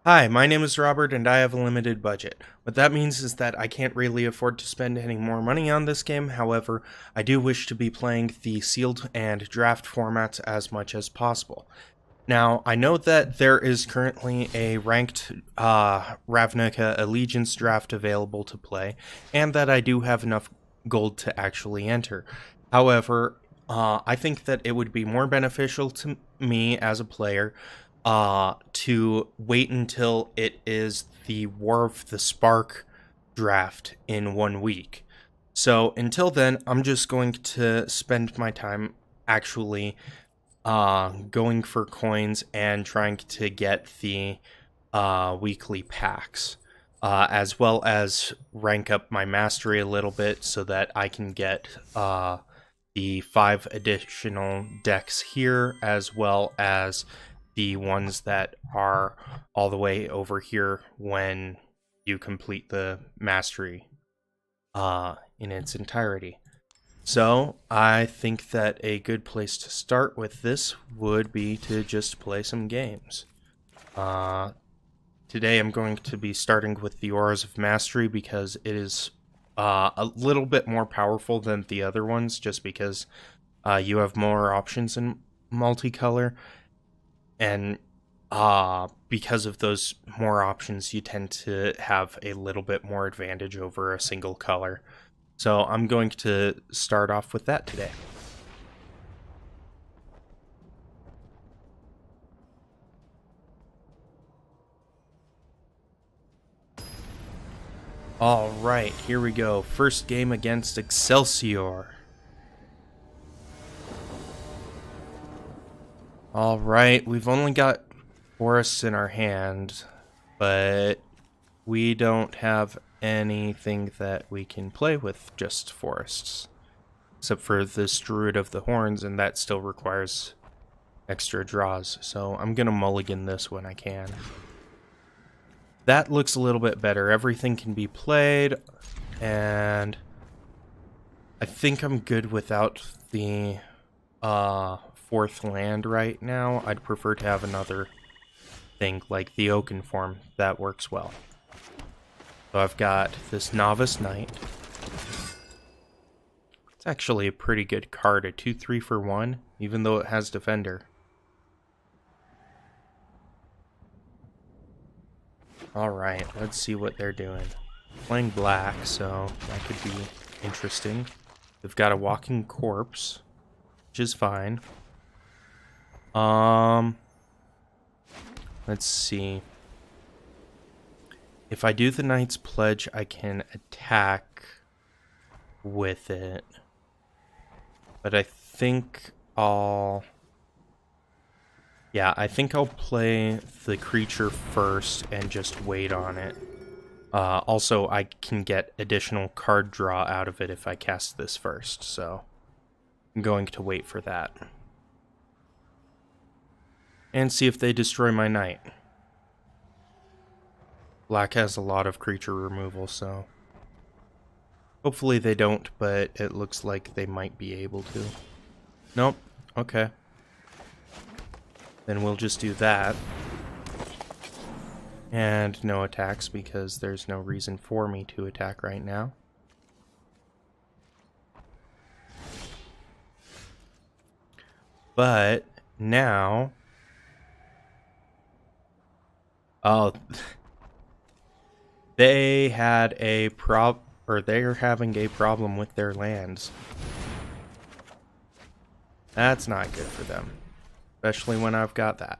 Hi, my name is Robert and I have a limited budget. What that means is that I can't really afford to spend any more money on this game. However, I do wish to be playing the sealed and draft formats as much as possible. Now, I know that there is currently a ranked Ravnica Allegiance draft available to play, and that I do have enough gold to actually enter. However, I think that it would be more beneficial to me as a player to wait until it is the War of the Spark draft in 1 week. So until then, I'm just going to spend my time actually going for coins and trying to get the weekly packs, as well as rank up my mastery a little bit so that I can get the 5 additional decks here, as well as the ones that are all the way over here when you complete the mastery in its entirety. So I think that a good place to start with this would be to just play some games. Today I'm going to be starting with the Auras of Mastery because it is a little bit more powerful than the other ones, just because you have more options in multicolor, and because of those more options, you tend to have a little bit more advantage over a single color. So I'm going to start off with that today. Alright, here we go. First game against Excelsior. Alright, we've only got forests in our hand, but we don't have anything that we can play with just forests. Except for this Druid of the Horns, and that still requires extra draws. So I'm gonna mulligan this when I can. That looks a little bit better. Everything can be played, and I think I'm good without the fourth land right now. I'd prefer to have another thing like the Oaken form. That works well. So I've got this Novice Knight. It's actually a pretty good card, a 2/3 for 1, even though it has Defender. Alright, let's see what they're doing. Playing black, so that could be interesting. They've got a Walking Corpse, which is fine. Let's see. If I do the Knight's Pledge, I can attack with it. But I think I'll... Yeah, I think I'll play the creature first and just wait on it. Also, I can get additional card draw out of it if I cast this first, so I'm going to wait for that. And see if they destroy my knight. Black has a lot of creature removal, so hopefully they don't, but it looks like they might be able to. Nope. Okay. Then we'll just do that. And no attacks, because there's no reason for me to attack right now. But now... Oh... They had a they're having a problem with their lands. That's not good for them. Especially when I've got that.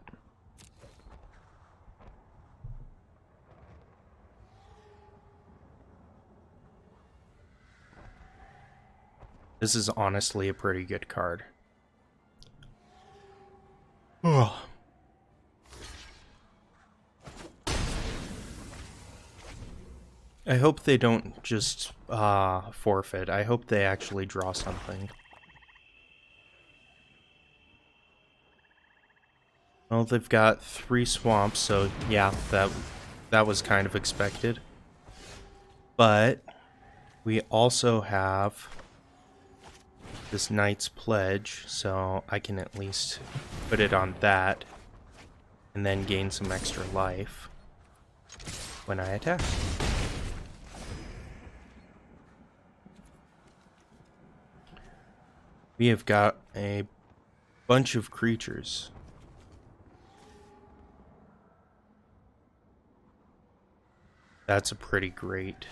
This is honestly a pretty good card. Oh. I hope they don't just forfeit. I hope they actually draw something. Well, they've got 3 swamps, so yeah, that was kind of expected. But we also have this Knight's Pledge, so I can at least put it on that and then gain some extra life. when I attack. We have got a bunch of creatures. That's a pretty great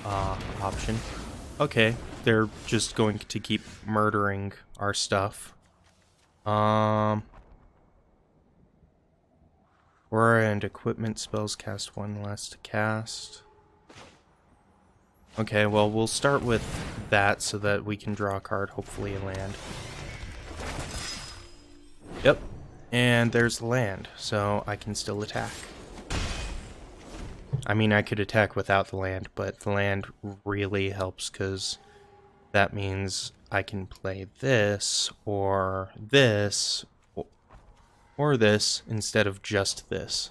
option. Okay, they're just going to keep murdering our stuff. Aura and equipment spells cast 1 less to cast. Okay, well, we'll start with that so that we can draw a card, hopefully a land. Yep, and there's the land, so I can still attack. I mean, I could attack without the land, but the land really helps because that means I can play this, or this, or this, instead of just this.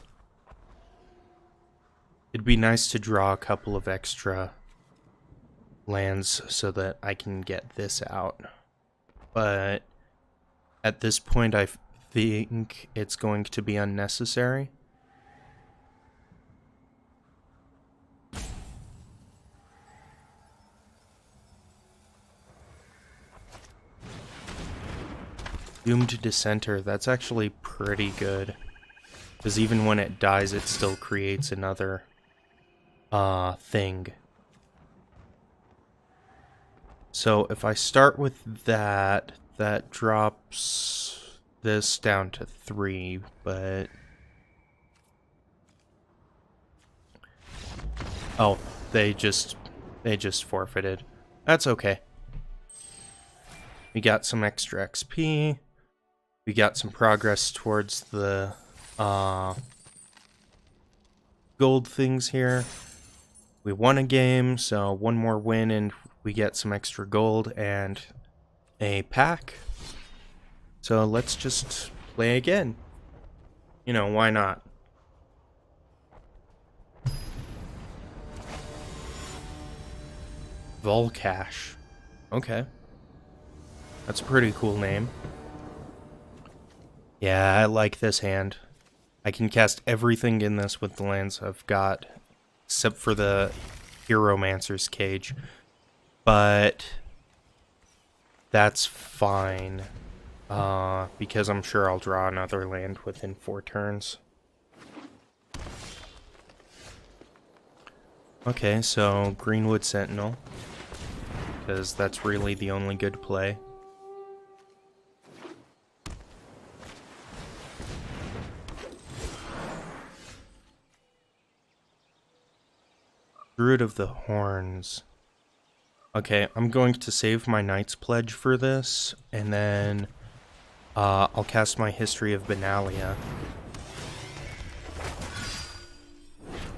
It'd be nice to draw a couple of extra lands so that I can get this out. But at this point, I think it's going to be unnecessary. Doomed Dissenter, that's actually pretty good. Because even when it dies, it still creates another thing. So if I start with that, that drops this down to 3, but... Oh, they just forfeited. That's okay. We got some extra XP. We got some progress towards the gold things here. We won a game, so one more win and we get some extra gold and a pack. So let's just play again. You know, why not? Volcash. Okay. That's a pretty cool name. Yeah, I like this hand. I can cast everything in this with the lands I've got, except for the Hieromancer's Cage. But that's fine, because I'm sure I'll draw another land within 4 turns. Okay, so Greenwood Sentinel, because that's really the only good play. Druid of the Horns. Okay, I'm going to save my Knight's Pledge for this, and then I'll cast my History of Benalia.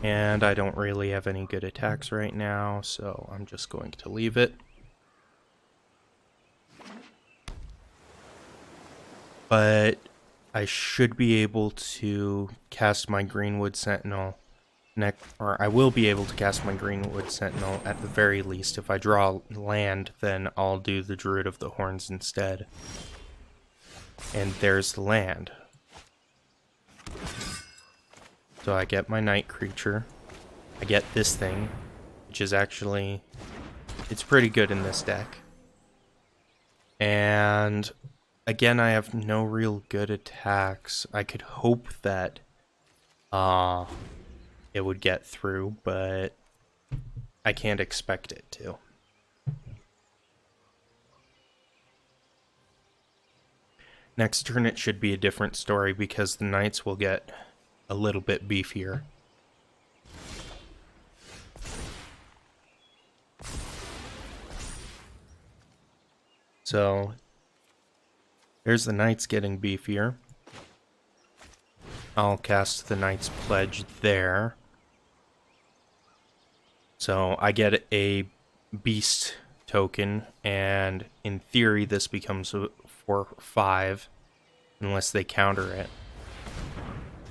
And I don't really have any good attacks right now, so I'm just going to leave it. But I should be able to cast my Greenwood Sentinel or I will be able to cast my Greenwood Sentinel at the very least. If I draw land, then I'll do the Druid of the Horns instead. And there's the land. So I get my night creature. I get this thing, which is actually... it's pretty good in this deck. And again, I have no real good attacks. I could hope that it would get through, but I can't expect it to. Next turn it should be a different story because the knights will get a little bit beefier. So there's the knights getting beefier. I'll cast the Knight's Pledge there. So I get a beast token, and in theory this becomes a 4/5 unless they counter it.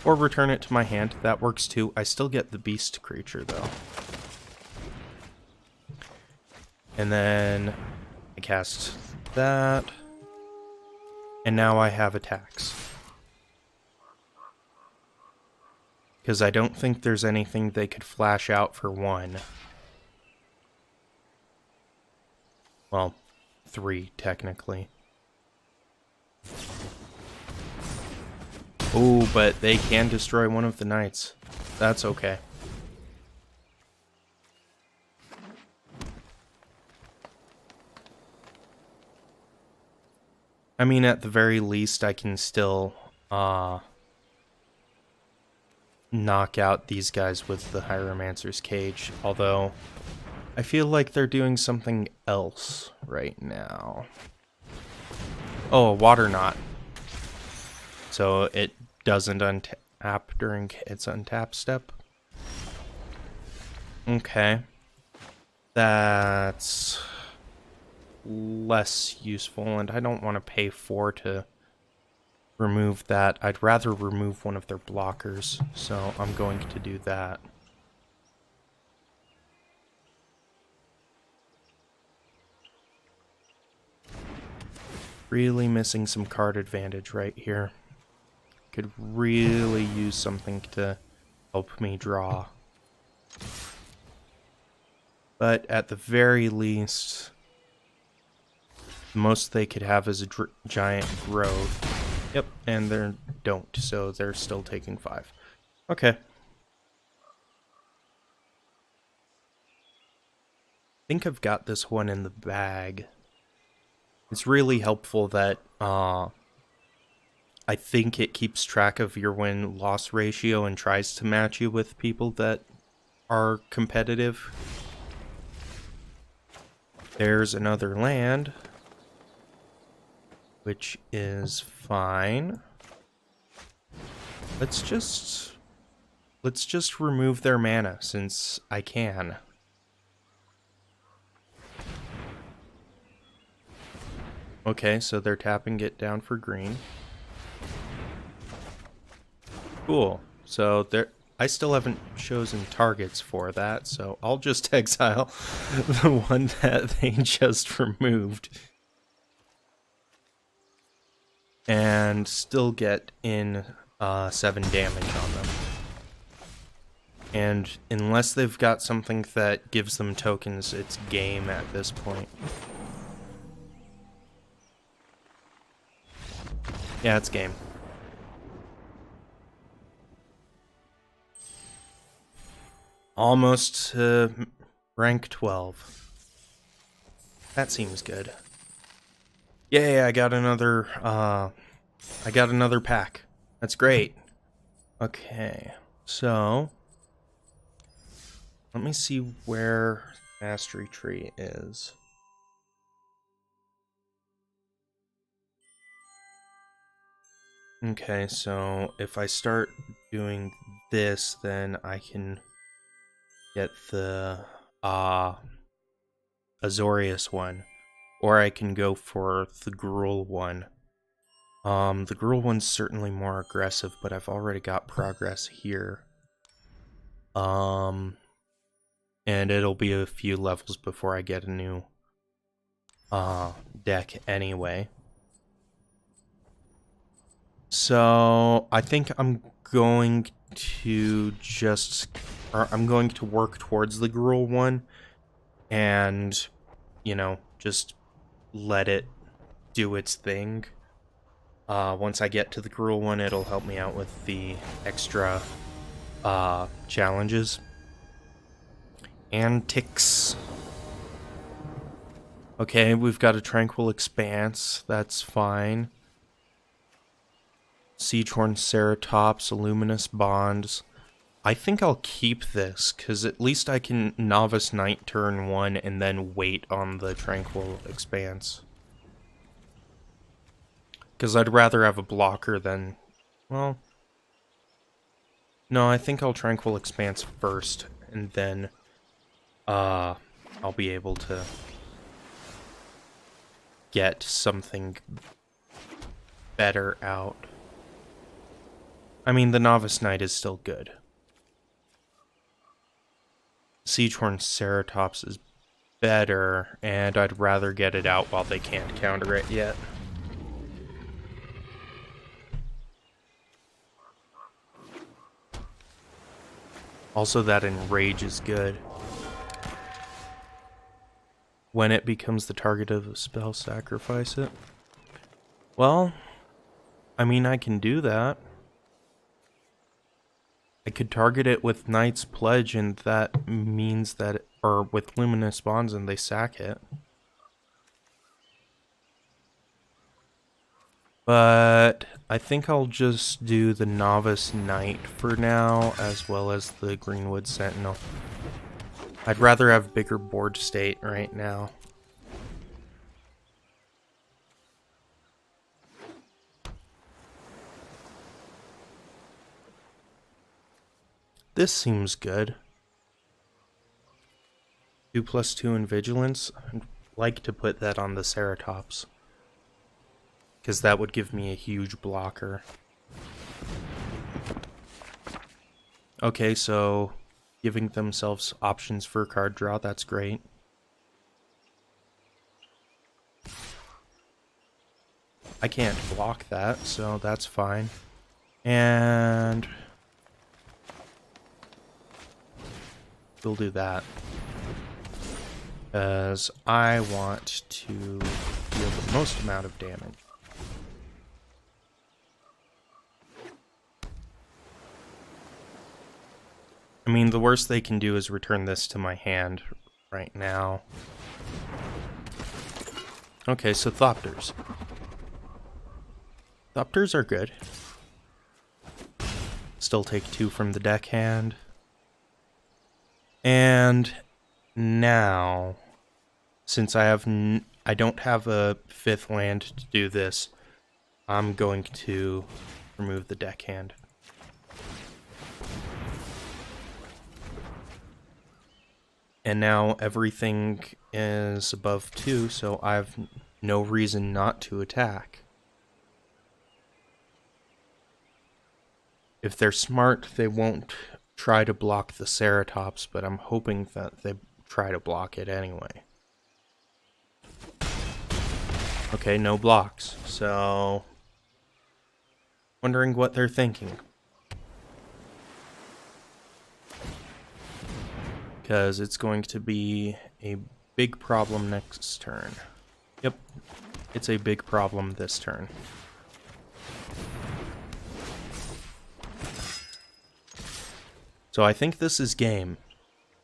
Or return it to my hand. That works too. I still get the beast creature though. And then I cast that. And now I have attacks. because I don't think there's anything they could flash out for 1. Well, 3, technically. Oh, but they can destroy one of the knights. That's okay. I mean, at the very least, I can still, knock out these guys with the Hieromancer's Cage, although I feel like they're doing something else right now. Oh, a Water Knot. So it doesn't untap during its untap step. Okay. That's less useful, and I don't want to pay 4 to remove that. I'd rather remove one of their blockers, so I'm going to do that. Really missing some card advantage right here. Could really use something to help me draw. But at the very least, the most they could have is a giant growth. Yep, and they don't, so they're still taking 5. Okay. I think I've got this one in the bag. It's really helpful that I think it keeps track of your win-loss ratio and tries to match you with people that are competitive. There's another land, which is fine. Let's just remove their mana since I can. Okay, so they're tapping it down for green. Cool. So I still haven't chosen targets for that, so I'll just exile the one that they just removed. And still get in 7 damage on them. And unless they've got something that gives them tokens, it's game at this point. Yeah, it's game. Almost rank 12. That seems good. Yay, I got another pack. That's great. Okay, so let me see where Mastery Tree is. Okay, so if I start doing this, then I can get the Azorius one. Or I can go for the Gruul one. The Gruul one's certainly more aggressive, but I've already got progress here. And it'll be a few levels before I get a new deck anyway. So I think I'm going to work towards the Gruul one and, you know, just let it do its thing. Once I get to the Gruul one, it'll help me out with the extra challenges. Antics. Okay, we've got a Tranquil Expanse. That's fine. Siegehorn Ceratops, Luminous Bonds. I think I'll keep this, because at least I can Novice Knight turn 1 and then wait on the Tranquil Expanse. Because I'd rather have a blocker than... well... no, I think I'll Tranquil Expanse first, and then... I'll be able to... get something better out. I mean, the Novice Knight is still good. Siegehorn Ceratops is better, and I'd rather get it out while they can't counter it yet. Also, that Enrage is good. When it becomes the target of a spell, sacrifice it. Well, I mean, I can do that. I could target it with Knight's Pledge, and that means that, or with Luminous Bonds, and they sack it. But I think I'll just do the Novice Knight for now, as well as the Greenwood Sentinel. I'd rather have bigger board state right now. This seems good. 2+2 in Vigilance. I'd like to put that on the Ceratops, because that would give me a huge blocker. Okay, so giving themselves options for card draw, that's great. I can't block that, so that's fine. And we'll do that, because I want to deal the most amount of damage. I mean, the worst they can do is return this to my hand right now. Okay, so Thopters. Thopters are good. Still take 2 from the deckhand. And now, since I don't have a 5th land to do this, I'm going to remove the deckhand. And now everything is above 2, so I have no reason not to attack. If they're smart, they won't try to block the Ceratops, but I'm hoping that they try to block it anyway. Okay, no blocks, so wondering what they're thinking. Because it's going to be a big problem next turn. Yep, it's a big problem this turn. So I think this is game.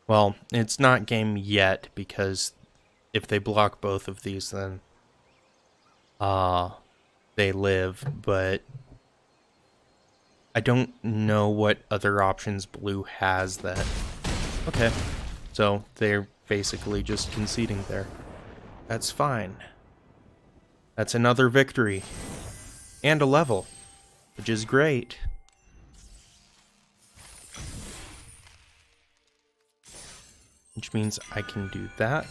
Well, it's not game yet, because if they block both of these, then they live, but I don't know what other options blue has that... Okay, so they're basically just conceding there. That's fine. That's another victory. And a level, which is great. Which means I can do that.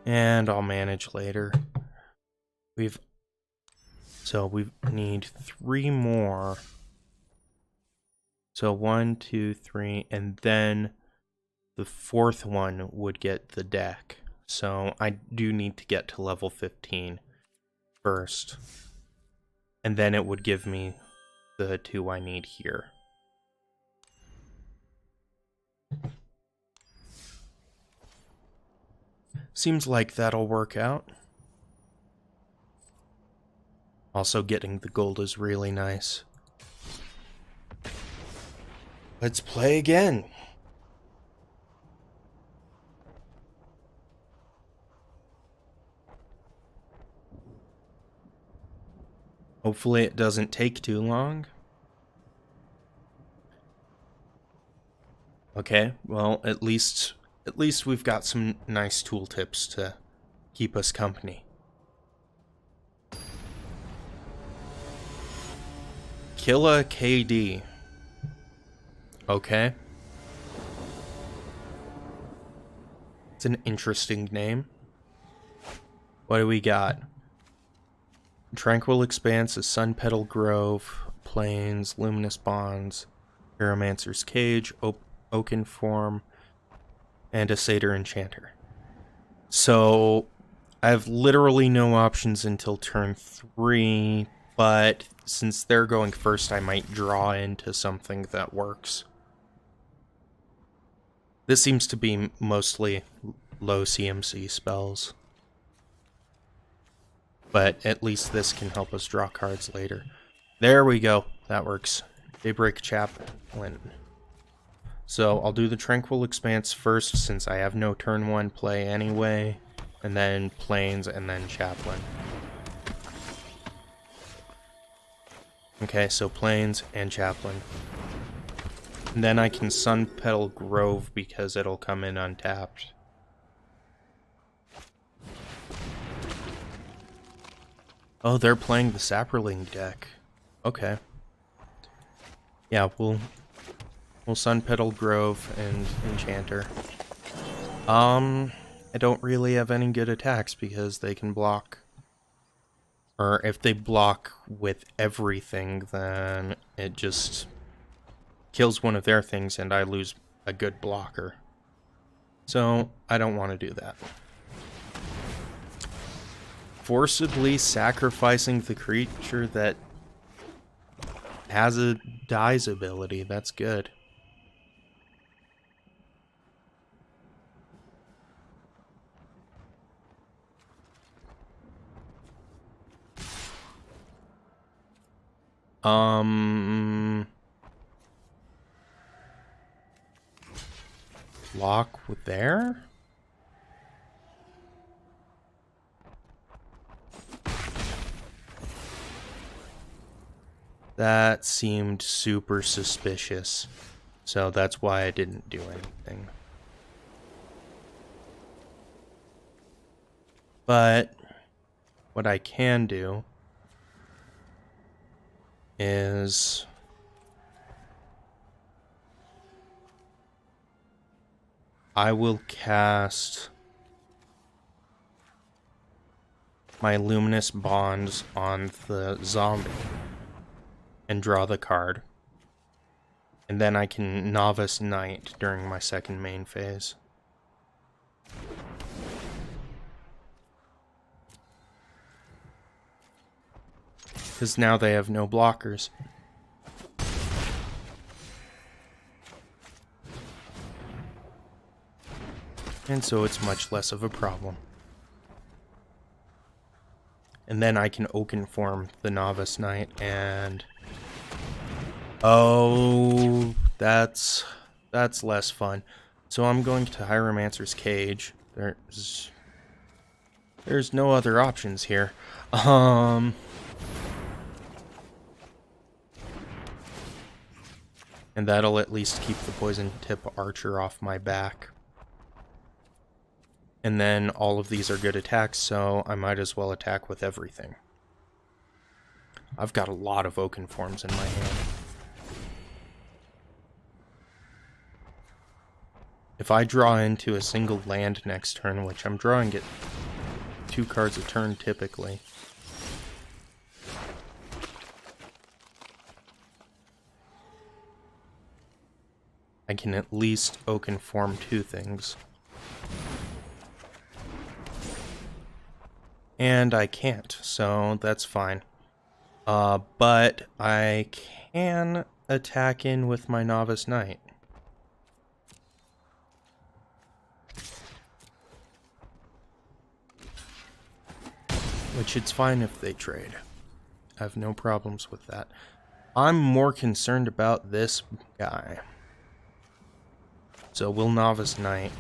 And I'll manage later. We need 3 more. So 1, 2, 3, and then the 4th one would get the deck. So I do need to get to level 15 first. And then it would give me the 2 I need here. Seems like that'll work out. Also, getting the gold is really nice. Let's play again. Hopefully it doesn't take too long. Okay, well, at least we've got some nice tooltips to keep us company. Killa KD. Okay. It's an interesting name. What do we got? Tranquil Expanse, a Sun Petal Grove, Plains, Luminous Bonds, Pyromancer's Cage, Oaken Form, and a Satyr Enchanter. So I have literally no options until turn 3, but since they're going first, I might draw into something that works. This seems to be mostly low CMC spells, but at least this can help us draw cards later. There we go. That works. Daybreak Chaplain. So I'll do the Tranquil Expanse first, since I have no turn 1 play anyway, and then Plains, and then Chaplain. Okay, so Plains and Chaplain. And then I can Sunpetal Grove because it'll come in untapped. Oh, they're playing the Saproling deck. Okay. Yeah, we'll Sunpetal Grove and Enchanter. I don't really have any good attacks because they can block. Or if they block with everything, then it just kills one of their things and I lose a good blocker. So I don't want to do that. Forcibly sacrificing the creature that has a dies ability. That's good. Lock with there? That seemed super suspicious, so that's why I didn't do anything. But what I can do is I will cast my Luminous Bonds on the zombie and draw the card. And then I can Novice Knight during my second main phase. Because now they have no blockers. And so it's much less of a problem. And then I can Oakenform the Novice Knight and... Oh, that's less fun. So I'm going to Hieromancer's Cage. There's no other options here. And that'll at least keep the Poison Tip Archer off my back. And then all of these are good attacks, so I might as well attack with everything. I've got a lot of Oakenforms in my hand. If I draw into a single land next turn, which I'm drawing it 2 cards a turn typically, I can at least Oakenform 2 things. And I can't, so that's fine. But I can attack in with my Novice Knight. Which it's fine if they trade. I have no problems with that. I'm more concerned about this guy. So we'll Novice Knight.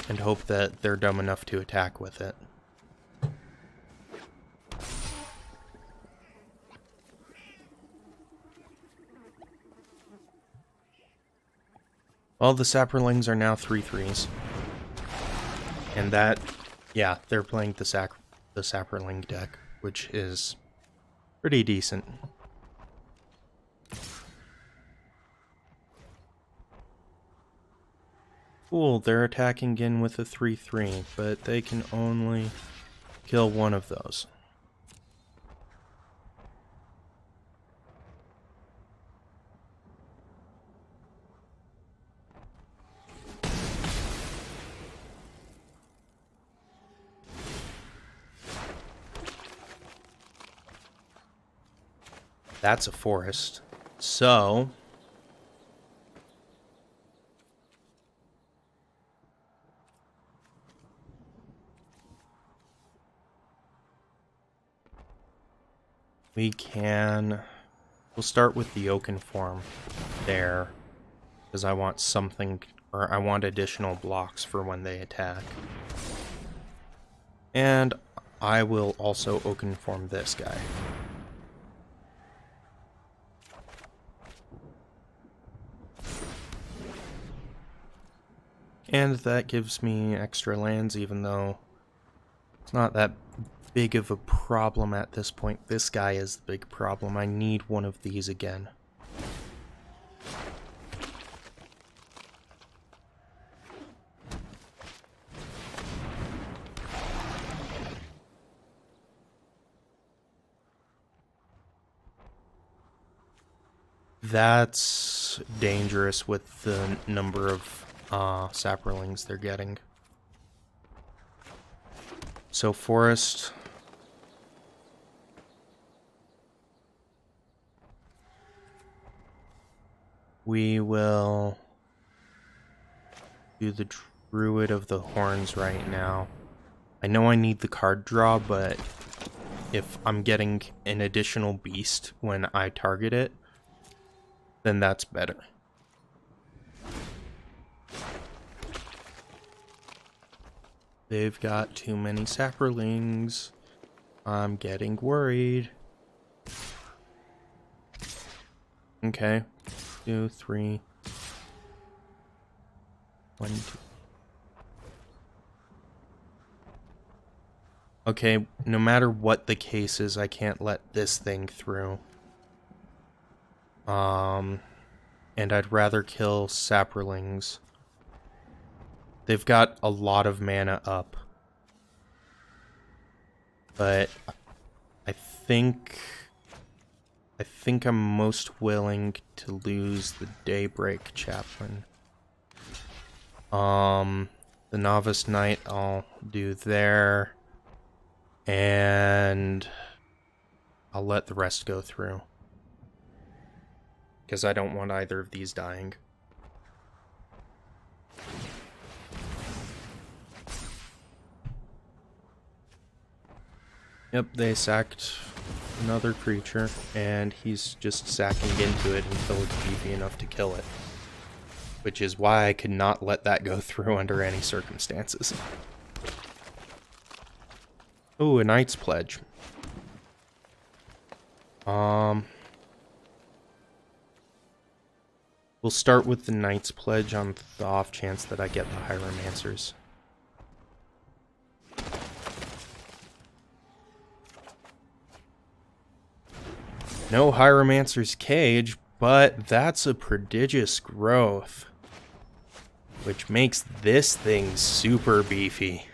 And hope that they're dumb enough to attack with it. Well, the Saprolings are now 3/3s. And that, yeah, they're playing the Saproling deck, which is pretty decent. Cool, they're attacking again with a 3/3, but they can only kill one of those. That's a forest. So we'll start with the oaken form there, because I want something, or I want additional blocks for when they attack. And I will also oaken form this guy. And that gives me extra lands, even though it's not that big of a problem at this point. This guy is the big problem. I need one of these again. That's dangerous with the number of saprolings they're getting. So forest. We will do the Druid of the Horns right now. I know I need the card draw, but if I'm getting an additional beast when I target it, then that's better. They've got too many saprolings. I'm getting worried. Okay. 2, 3. 1, 2. Okay, no matter what the case is, I can't let this thing through. And I'd rather kill saprolings. They've got a lot of mana up. But I think I'm most willing to lose the Daybreak Chaplain. The Novice Knight I'll do there. And I'll let the rest go through, because I don't want either of these dying. Yep, they sacked another creature, and he's just sacking into it until it's beefy enough to kill it. Which is why I could not let that go through under any circumstances. Ooh, a Knight's Pledge. We'll start with the Knight's Pledge on the off chance that I get the Hieromancers. No Hieromancer's Cage, but that's a prodigious growth, which makes this thing super beefy.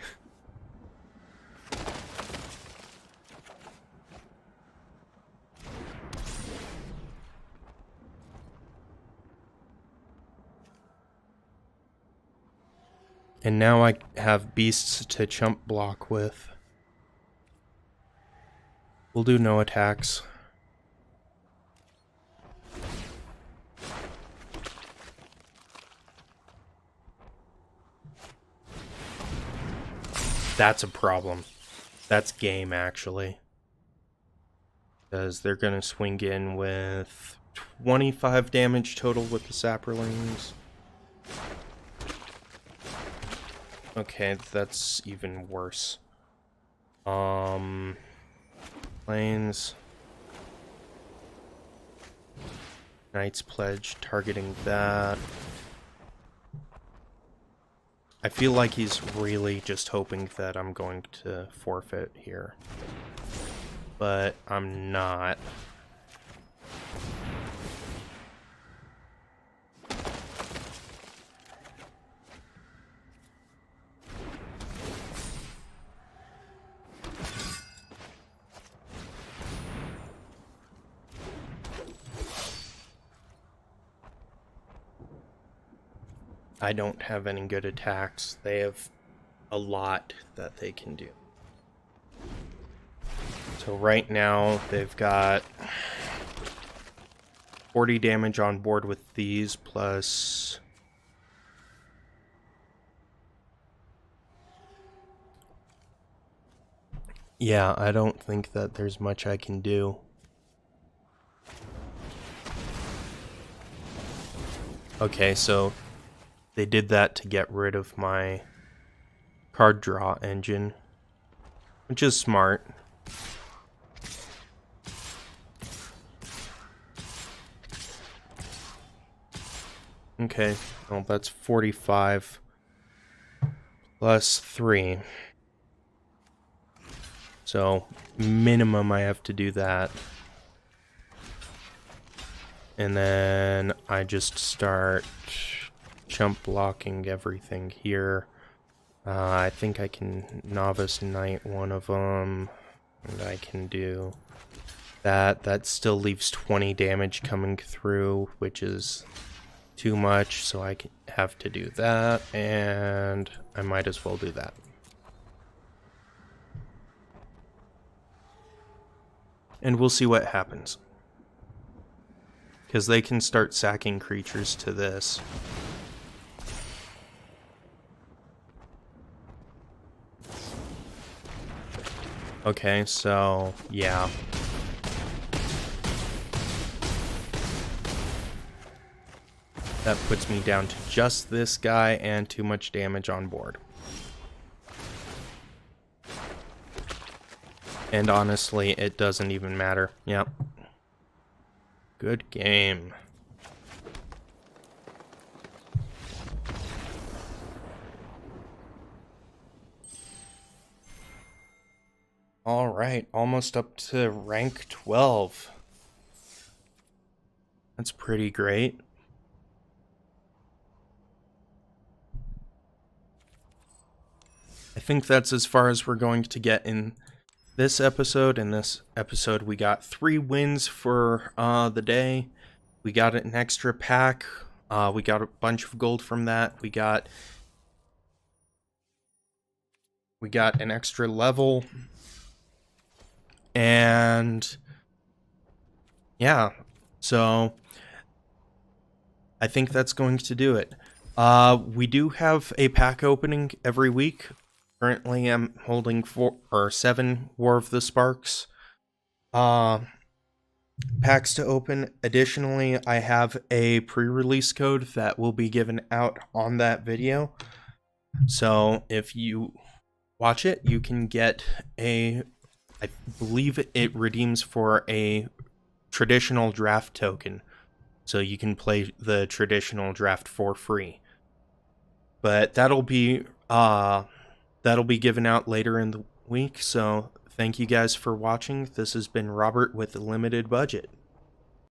And now I have beasts to chump block with. We'll do no attacks. That's a problem. That's game, actually. Because they're going to swing in with 25 damage total with the saprolings. Okay, that's even worse. Plains. Knight's Pledge, targeting that. I feel like he's really just hoping that I'm going to forfeit here. But I'm not. I don't have any good attacks. They have a lot that they can do. So right now they've got 40 damage on board with these, plus... Yeah, I don't think that there's much I can do. Okay, so they did that to get rid of my card draw engine, which is smart. Okay, well, that's 45 plus 3. So, minimum I have to do that. And then I just start jump blocking everything here. I think I can Novice Knight one of them. And I can do that. That still leaves 20 damage coming through, which is too much. So I have to do that. And I might as well do that. And we'll see what happens. Because they can start sacking creatures to this. Okay, so, yeah. That puts me down to just this guy and too much damage on board. And honestly, it doesn't even matter. Yep. Good game. Alright, almost up to rank 12. That's pretty great. I think that's as far as we're going to get in this episode. In this episode, we got 3 wins for the day. We got an extra pack. We got a bunch of gold from that. We got an extra level. And yeah, so I think that's going to do it. We do have a pack opening every week. Currently, I'm holding 7 War of the Sparks packs to open. Additionally, I have a pre-release code that will be given out on that video. So if you watch it, you can get I believe it redeems for a traditional draft token. So you can play the traditional draft for free. But that'll be given out later in the week, so thank you guys for watching. This has been Robert with Limited Budget.